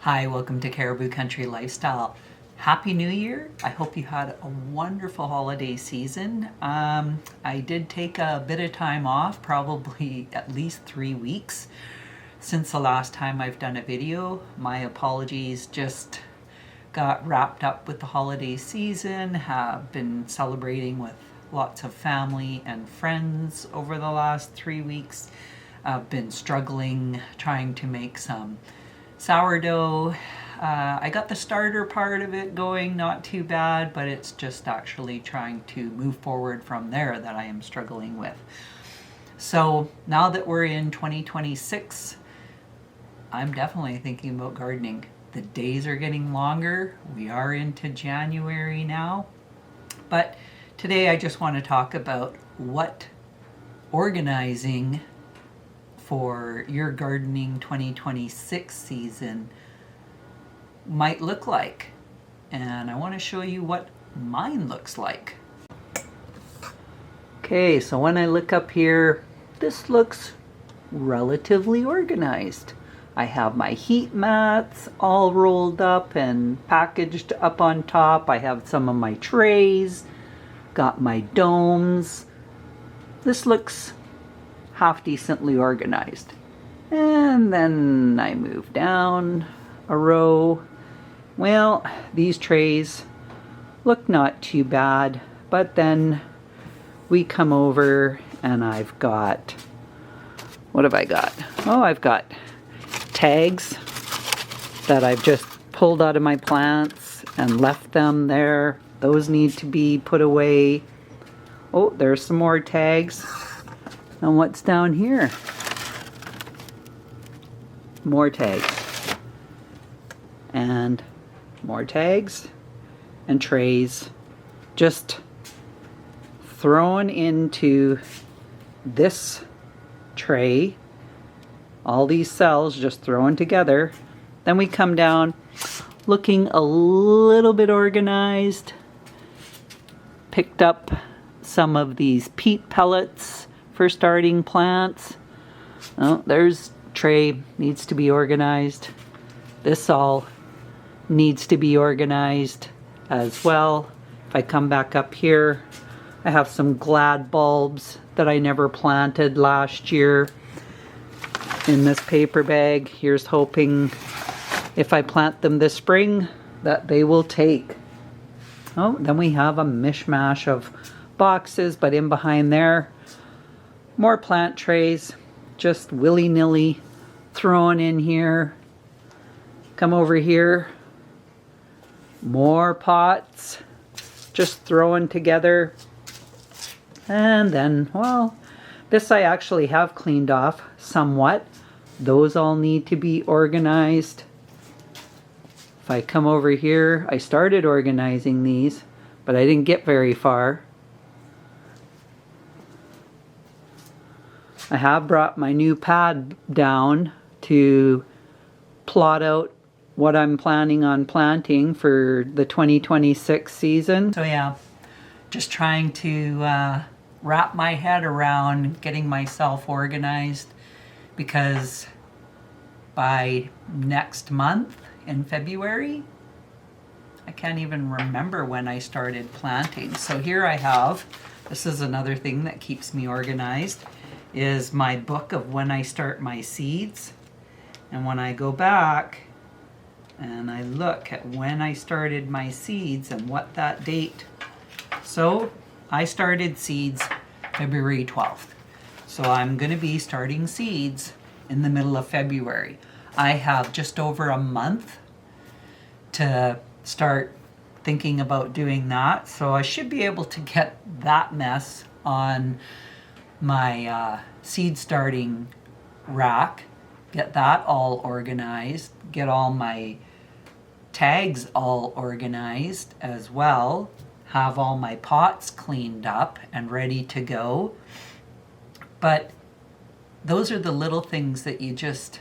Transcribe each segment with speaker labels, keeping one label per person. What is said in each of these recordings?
Speaker 1: Hi, welcome to Caribou Country Lifestyle. Happy New Year. I hope you had a wonderful holiday season. I did take a bit of time off, probably at least 3 weeks since the last time I've done a video. My apologies, just got wrapped up with the holiday season, have been celebrating with lots of family and friends over the last 3 weeks. I've been struggling trying to make some sourdough. I got the starter part of it going, not too bad, but it's just actually trying to move forward from there that I am struggling with. So now that we're in 2026, I'm definitely thinking about gardening. The days are getting longer. We are into January now. But today I just want to talk about what organizing for your gardening 2026 season might look like. And I want to show you what mine looks like. Okay, so when I look up here, this looks relatively organized. I have my heat mats all rolled up and packaged up on top. I have some of my trays, got my domes. This looks half decently organized. And then I move down a row. Well, these trays look not too bad, but then we come over and I've got, what have I got? Oh, I've got tags that I've just pulled out of my plants and left them there. Those need to be put away. Oh, there's some more tags. And what's down here? More tags. And more tags and trays. Just thrown into this tray. All these cells just thrown together. Then we come down looking a little bit organized. Picked up some of these peat pellets for starting plants. Oh, there's tray, needs to be organized. This all needs to be organized as well. If I come back up here, I have some glad bulbs that I never planted last year in this paper bag. Here's hoping if I plant them this spring that they will take. Oh, then we have a mishmash of boxes, but in behind there, more plant trays, just willy-nilly thrown in here. Come over here, more pots, just thrown together. And then, well, this I actually have cleaned off somewhat. Those all need to be organized. If I come over here, I started organizing these, but I didn't get very far. I have brought my new pad down to plot out what I'm planning on planting for the 2026 season. So yeah, just trying to wrap my head around getting myself organized, because by next month in February, I can't even remember when I started planting. So here I have, this is another thing that keeps me organized, is my book of when I start my seeds. And when I go back and I look at when I started my seeds and what that date. So I started seeds February 12th. So I'm going to be starting seeds in the middle of February. I have just over a month to start thinking about doing that. So I should be able to get that mess on my seed starting rack, get that all organized, get all my tags all organized as well, have all my pots cleaned up and ready to go. But those are the little things that you just,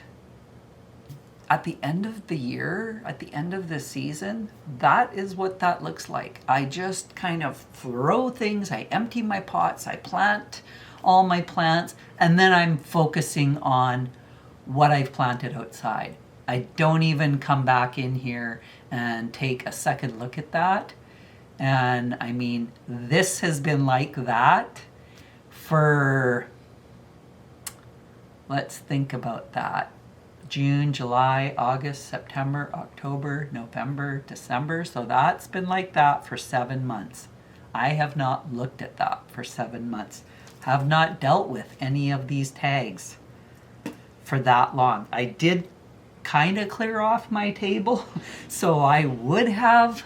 Speaker 1: at the end of the year, at the end of the season, that is what that looks like. I just kind of throw things, I empty my pots, I plant all my plants, and then I'm focusing on what I've planted outside. I don't even come back in here and take a second look at that. And I mean, this has been like that for, let's think about that. June, July, August, September, October, November, December. So that's been like that for 7 months. I have not looked at that for 7 months. Have not dealt with any of these tags for that long. I did kind of clear off my table, so I would have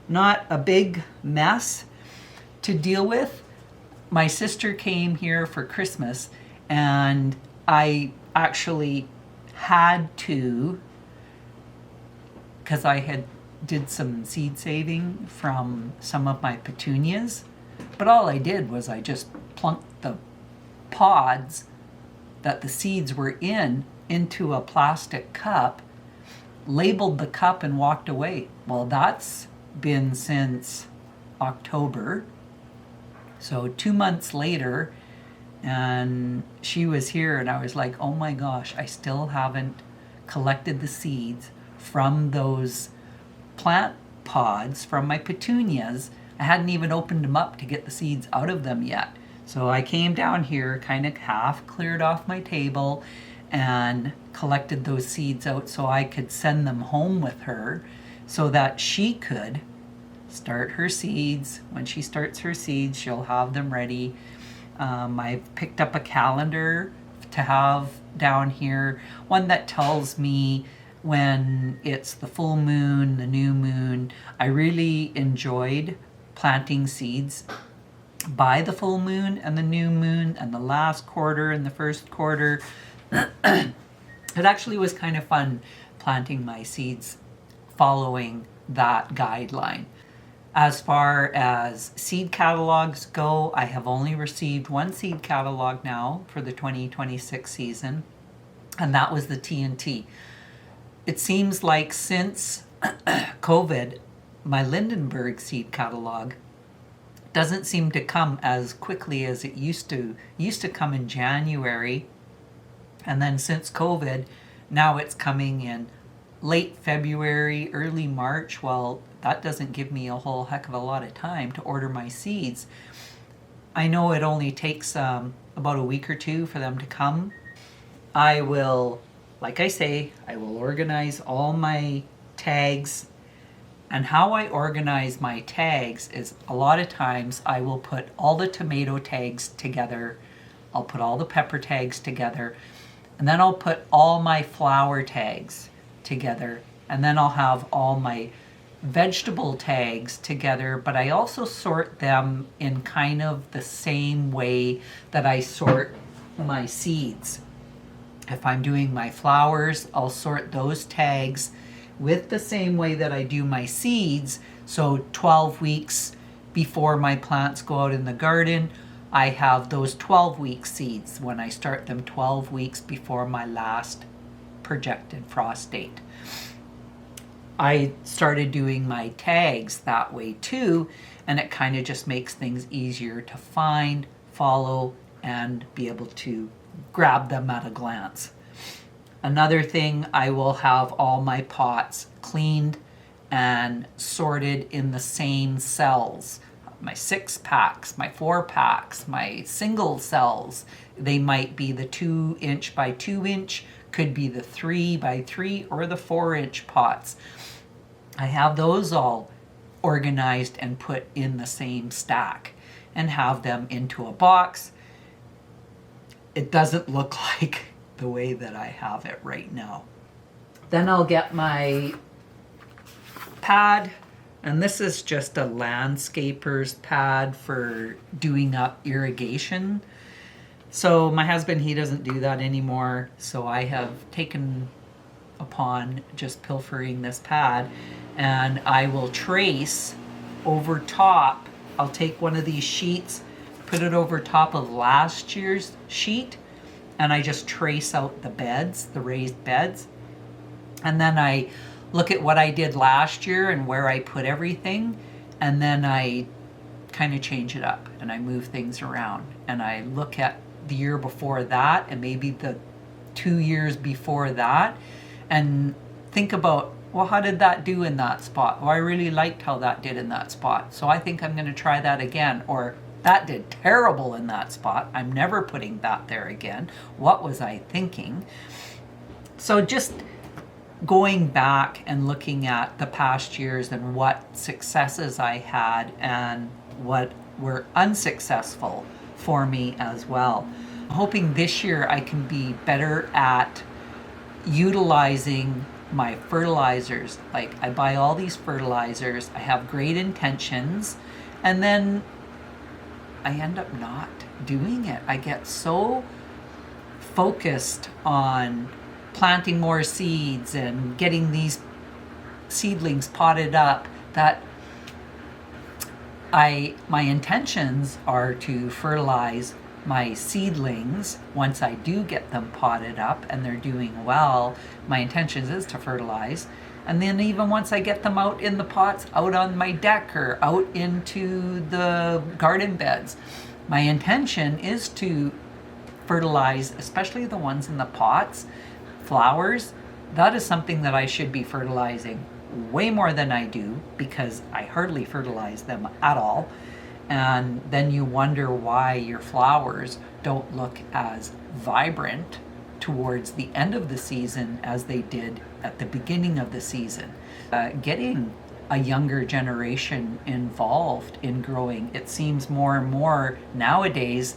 Speaker 1: not a big mess to deal with. My sister came here for Christmas, and I actually had to, because I had did some seed saving from some of my petunias, but all I did was I just plunked the pods that the seeds were in into a plastic cup, labeled the cup, and walked away. Well, that's been since October. So 2 months later, and she was here, and I was like, oh my gosh, I still haven't collected the seeds from those plant pods from my petunias. I hadn't even opened them up to get the seeds out of them yet. So I came down here, kind of half cleared off my table, and collected those seeds out so I could send them home with her so that she could start her seeds. When she starts her seeds, she'll have them ready. I've picked up a calendar to have down here, one that tells me when it's the full moon, the new moon. I really enjoyed planting seeds by the full moon and the new moon and the last quarter and the first quarter. It actually was kind of fun planting my seeds following that guideline. As far as seed catalogs go, I have only received one seed catalog now for the 2026 season, and that was the TNT. It seems like since COVID, my Lindenberg seed catalog doesn't seem to come as quickly as it used to. It used to come in January, and then since COVID, now it's coming in late February, early March. Well, that doesn't give me a whole heck of a lot of time to order my seeds. I know it only takes about a week or two for them to come. I will, like I say, I will organize all my tags. And how I organize my tags is a lot of times I will put all the tomato tags together. I'll put all the pepper tags together. And then I'll put all my flower tags together. And then I'll have all my vegetable tags together. But I also sort them in kind of the same way that I sort my seeds. If I'm doing my flowers, I'll sort those tags with the same way that I do my seeds. So 12 weeks before my plants go out in the garden, I have those 12-week seeds when I start them 12 weeks before my last projected frost date. I started doing my tags that way too, and it kind of just makes things easier to find, follow, and be able to grab them at a glance. Another thing, I will have all my pots cleaned and sorted in the same cells. My 6-packs, my 4-packs, my single cells. They might be the 2-inch by 2-inch, could be the 3 by 3 or the 4-inch pots. I have those all organized and put in the same stack and have them into a box. It doesn't look like the way that I have it right now. Then I'll get my pad, and this is just a landscaper's pad for doing up irrigation. So my husband, he doesn't do that anymore, so I have taken upon just pilfering this pad, and I will trace over top. I'll take one of these sheets, put it over top of last year's sheet, and I just trace out the beds, the raised beds. And then I look at what I did last year and where I put everything, and then I kind of change it up and I move things around. And I look at the year before that and maybe the 2 years before that, and think about, well, how did that do in that spot? Well, I really liked how that did in that spot, so I think I'm going to try that again. Or that did terrible in that spot. I'm never putting that there again. What was I thinking? So just going back and looking at the past years and what successes I had and what were unsuccessful for me as well. I'm hoping this year I can be better at utilizing my fertilizers. Like, I buy all these fertilizers, I have great intentions, and then I end up not doing it. I get so focused on planting more seeds and getting these seedlings potted up that my intentions are to fertilize my seedlings. Once I do get them potted up and they're doing well, my intentions is to fertilize. And then even once I get them out in the pots, out on my deck or out into the garden beds, my intention is to fertilize, especially the ones in the pots. Flowers, that is something that I should be fertilizing way more than I do, because I hardly fertilize them at all. And then you wonder why your flowers don't look as vibrant towards the end of the season as they did at the beginning of the season. Getting a younger generation involved in growing, it seems more and more nowadays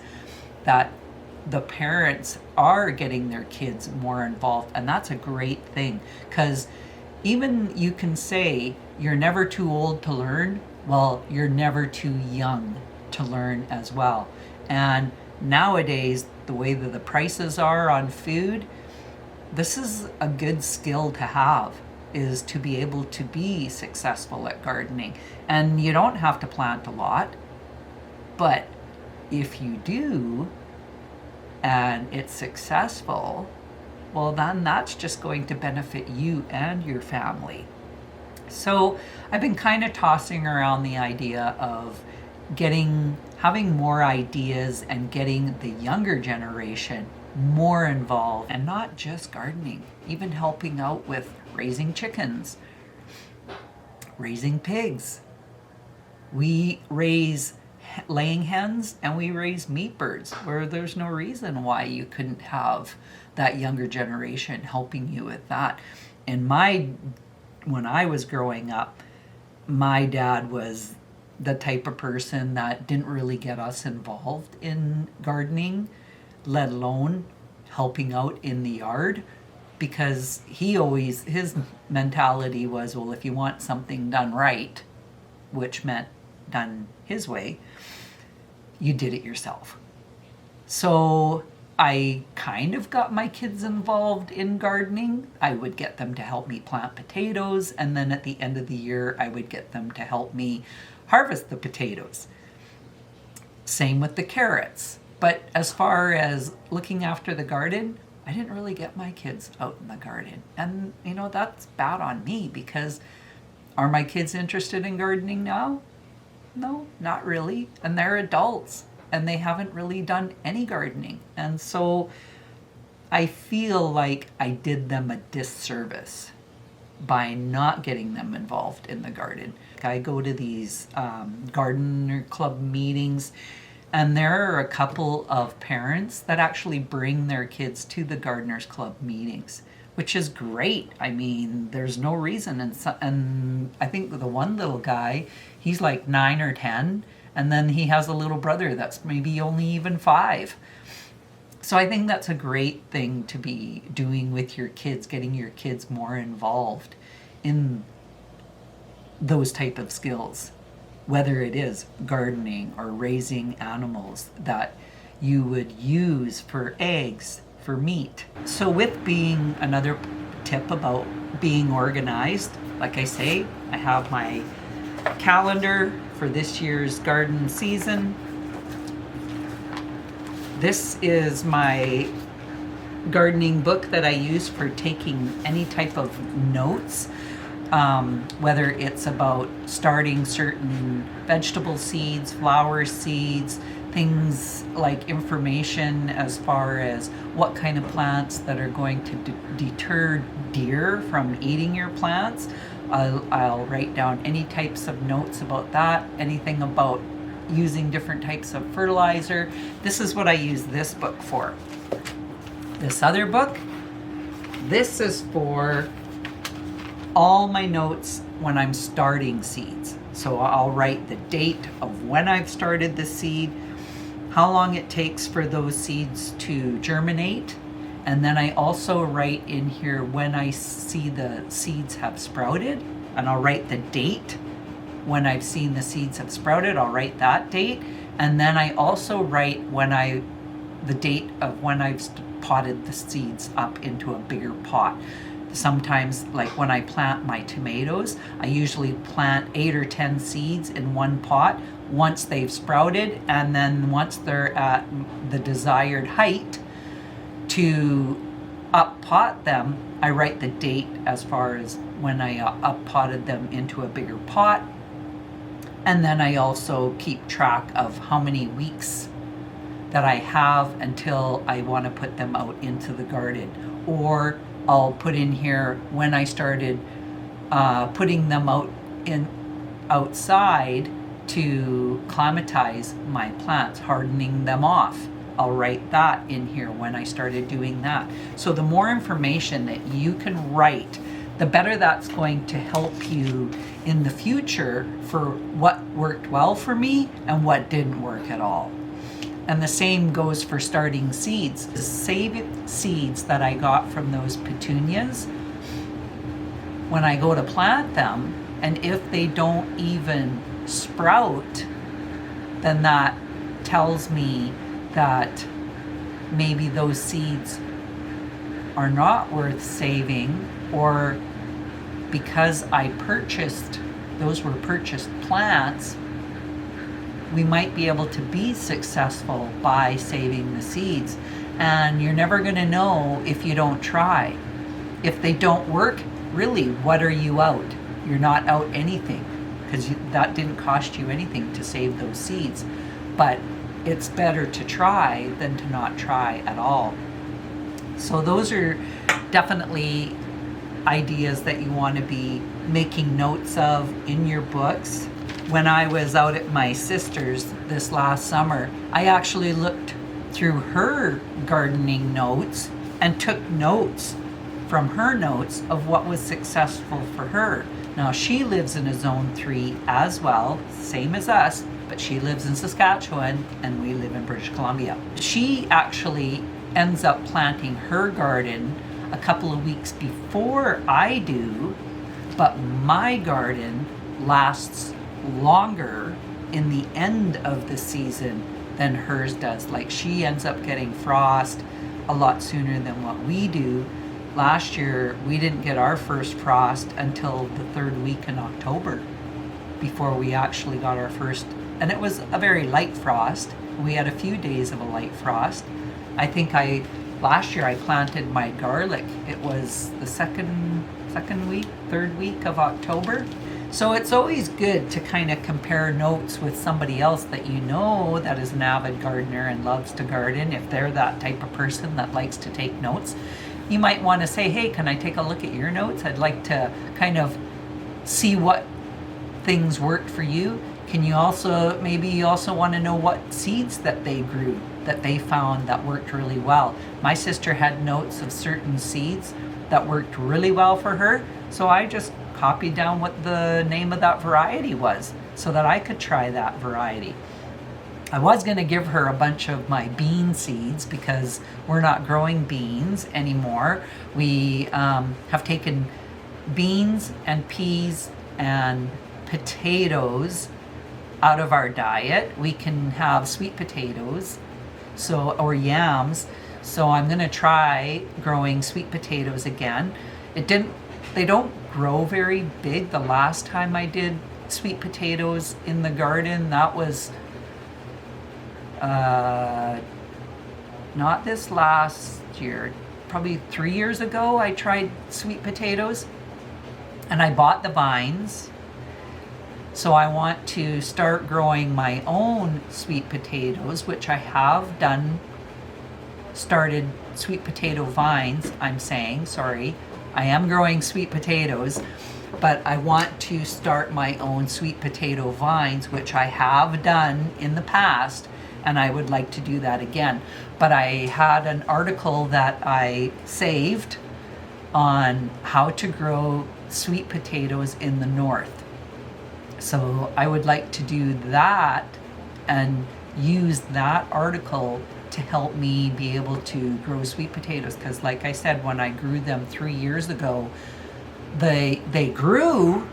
Speaker 1: that the parents are getting their kids more involved, and that's a great thing, because even you can say you're never too old to learn. Well, you're never too young to learn as well. And nowadays, the way that the prices are on food, this is a good skill to have, is to be able to be successful at gardening. And you don't have to plant a lot, but if you do, and it's successful, well, then that's just going to benefit you and your family. So I've been kind of tossing around the idea of having more ideas and getting the younger generation more involved, and not just gardening, even helping out with raising chickens, raising pigs. We raise laying hens and we raise meat birds, where there's no reason why you couldn't have that younger generation helping you with that. And when I was growing up, my dad was the type of person that didn't really get us involved in gardening, let alone helping out in the yard, because his mentality was, well, if you want something done right, which meant done his way, you did it yourself. So I kind of got my kids involved in gardening. I would get them to help me plant potatoes, and then at the end of the year, I would get them to help me harvest the potatoes. Same with the carrots. But as far as looking after the garden, I didn't really get my kids out in the garden. And, that's bad on me, because are my kids interested in gardening now? No, not really. And they're adults, and they haven't really done any gardening. And so I feel like I did them a disservice by not getting them involved in the garden. I go to these gardener club meetings, and there are a couple of parents that actually bring their kids to the gardeners club meetings, which is great. I mean, there's no reason. And I think the one little guy, he's like 9 or 10, and then he has a little brother that's maybe only even 5. So I think that's a great thing to be doing with your kids, getting your kids more involved in those type of skills, whether it is gardening or raising animals that you would use for eggs, for meat. So with being another tip about being organized, like I say, I have my calendar for this year's garden season. This is my gardening book that I use for taking any type of notes, whether it's about starting certain vegetable seeds, flower seeds, things like information as far as what kind of plants that are going to deter deer from eating your plants. I'll write down any types of notes about that, anything about using different types of fertilizer. This is what I use this book for. This other book, this is for all my notes when I'm starting seeds. So I'll write the date of when I've started the seed, how long it takes for those seeds to germinate, and then I also write in here when I see the seeds have sprouted, and I'll write the date when I've seen the seeds have sprouted. I'll write that date, and then I also write the date of when I've potted the seeds up into a bigger pot. Sometimes, like when I plant my tomatoes, I usually plant 8 or 10 seeds in one pot once they've sprouted, and then once they're at the desired height to up pot them, I write the date as far as when I up potted them into a bigger pot. And then I also keep track of how many weeks that I have until I want to put them out into the garden. Or I'll put in here when I started putting them outside to climatize my plants, hardening them off. I'll write that in here when I started doing that. So the more information that you can write, the better that's going to help you in the future for what worked well for me and what didn't work at all. And the same goes for starting seeds. The seeds that I got from those petunias, when I go to plant them, and if they don't even sprout, then that tells me that maybe those seeds are not worth saving, or because those were purchased plants, we might be able to be successful by saving the seeds. And you're never going to know if you don't try. If they don't work, really, what are you out? You're not out anything, because that didn't cost you anything to save those seeds. But it's better to try than to not try at all. So those are definitely ideas that you want to be making notes of in your books. When I was out at my sister's this last summer, I actually looked through her gardening notes and took notes from her notes of what was successful for her. Now, she lives in a zone 3 as well, same as us, but she lives in Saskatchewan and we live in British Columbia. She actually ends up planting her garden a couple of weeks before I do, but my garden lasts longer in the end of the season than hers does. Like, she ends up getting frost a lot sooner than what we do. Last year, we didn't get our first frost until the 3rd week in October before we actually got our first, and it was a very light frost. We had a few days of a light frost. I think last year I planted my garlic. It was the second week, 3rd week of October. So it's always good to kind of compare notes with somebody else that you know that is an avid gardener and loves to garden. If they're that type of person that likes to take notes, you might want to say, hey, can I take a look at your notes? I'd like to kind of see what things worked for you. Maybe you also want to know what seeds that they grew, that they found that worked really well. My sister had notes of certain seeds that worked really well for her, so I just copied down what the name of that variety was so that I could try that variety. I was going to give her a bunch of my bean seeds because we're not growing beans anymore. We have taken beans and peas and potatoes out of our diet. We can have sweet potatoes or yams. So I'm going to try growing sweet potatoes again. They don't grow very big. The last time I did sweet potatoes in the garden, that was not this last year, probably 3 years ago. I tried sweet potatoes and I bought the vines. So I want to start growing my own sweet potatoes, which I have started sweet potato vines, I am growing sweet potatoes, but I want to start my own sweet potato vines, which I have done in the past, and I would like to do that again. But I had an article that I saved on how to grow sweet potatoes in the north. So I would like to do that and use that article to help me be able to grow sweet potatoes, because like I said, when I grew them 3 years ago, they grew,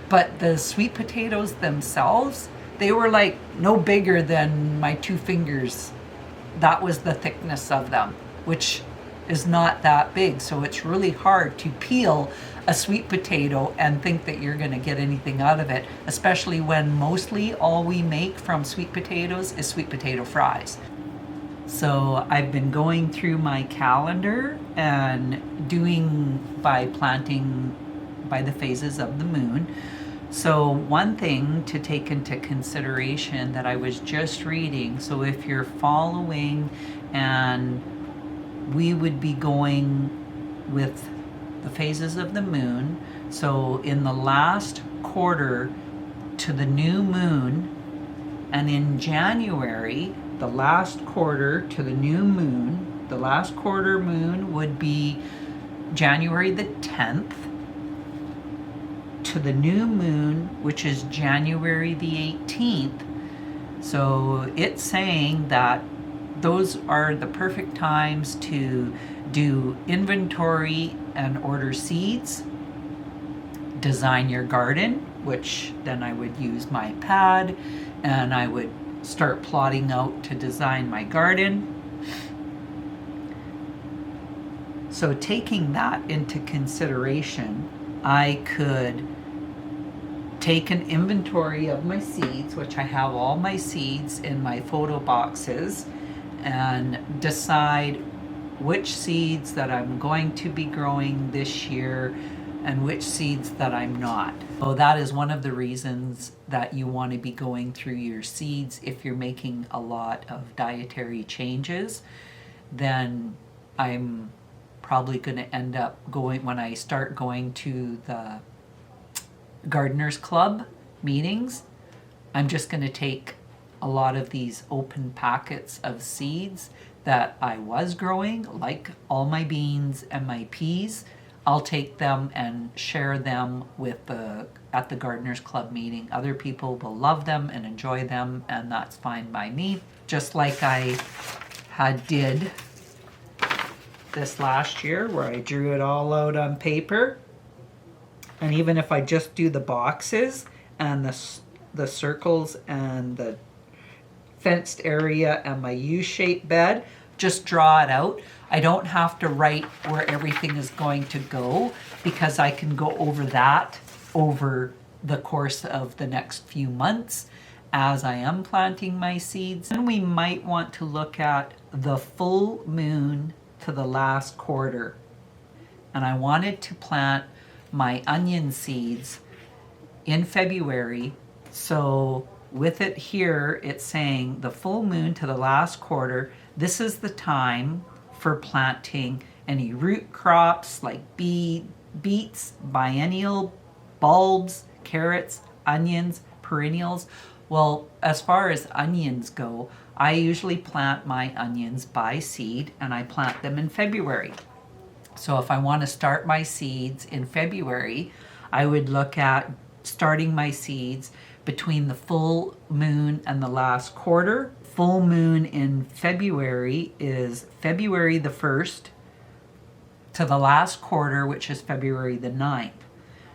Speaker 1: but the sweet potatoes themselves, they were like no bigger than my 2 fingers. That was the thickness of them, which is not that big. So it's really hard to peel a sweet potato and think that you're going to get anything out of it, especially when mostly all we make from sweet potatoes is sweet potato fries. So I've been going through my calendar and doing by planting by the phases of the moon. So one thing to take into consideration that I was just reading, so if you're following, and we would be going with the phases of the moon. So in the last quarter to the new moon, and in January, the last quarter to the new moon, the last quarter moon would be January the 10th, to the new moon, which is January the 18th. So it's saying that those are the perfect times to do inventory and order seeds, design your garden, which then I would use my pad and I would start plotting out to design my garden. So taking that into consideration, I could take an inventory of my seeds, which I have all my seeds in my photo boxes, and decide which seeds that I'm going to be growing this year and which seeds that I'm not. So that is one of the reasons that you want to be going through your seeds. If you're making a lot of dietary changes, then I'm probably going to end up going, when I start going to the Gardeners Club meetings, I'm just going to take a lot of these open packets of seeds that I was growing, like all my beans and my peas. I'll take them and share them with at the Gardeners Club meeting. Other people will love them and enjoy them, and that's fine by me. Just like I did this last year, where I drew it all out on paper. And even if I just do the boxes and the circles and the fenced area and my U-shaped bed, just draw it out. I don't have to write where everything is going to go, because I can go over that over the course of the next few months as I am planting my seeds. And we might want to look at the full moon to the last quarter. And I wanted to plant my onion seeds in February. So with it here, it's saying the full moon to the last quarter. This is the time for planting any root crops like beets, biennial, bulbs, carrots, onions, perennials. Well, as far as onions go, I usually plant my onions by seed, and I plant them in February. So if I want to start my seeds in February, I would look at starting my seeds between the full moon and the last quarter. Full moon in February is February the 1st to the last quarter, which is February the 9th.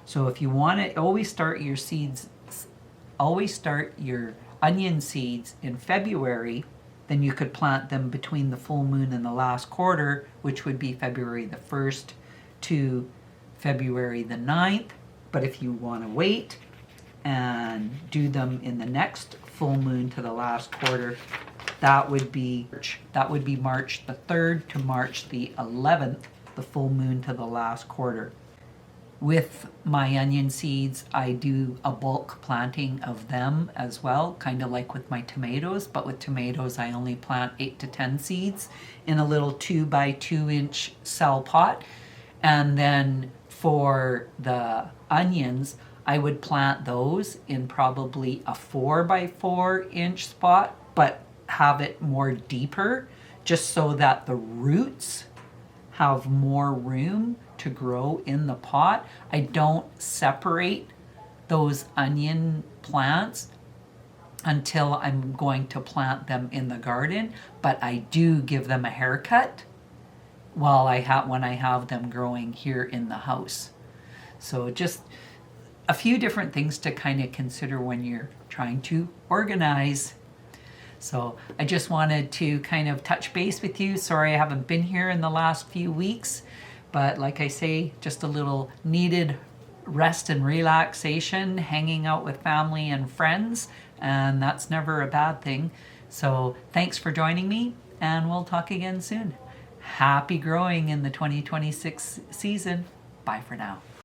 Speaker 1: So if you want to always start your seeds, always start your onion seeds in February, then you could plant them between the full moon and the last quarter, which would be February the 1st to February the 9th. But if you want to wait and do them in the next full moon to the last quarter, that would be March the 3rd to March the 11th, the full moon to the last quarter. With my onion seeds, I do a bulk planting of them as well, kind of like with my tomatoes, but with tomatoes I only plant 8 to 10 seeds in a little 2 by 2 inch cell pot. And then for the onions, I would plant those in probably a 4 by 4 inch spot, but have it more deeper, just so that the roots have more room to grow in the pot. I don't separate those onion plants until I'm going to plant them in the garden, but I do give them a haircut when I have them growing here in the house. So just a few different things to kind of consider when you're trying to organize. So I just wanted to kind of touch base with you. Sorry I haven't been here in the last few weeks, but like I say, just a little needed rest and relaxation, hanging out with family and friends, and that's never a bad thing. So thanks for joining me, and we'll talk again soon. Happy growing in the 2026 season. Bye for now.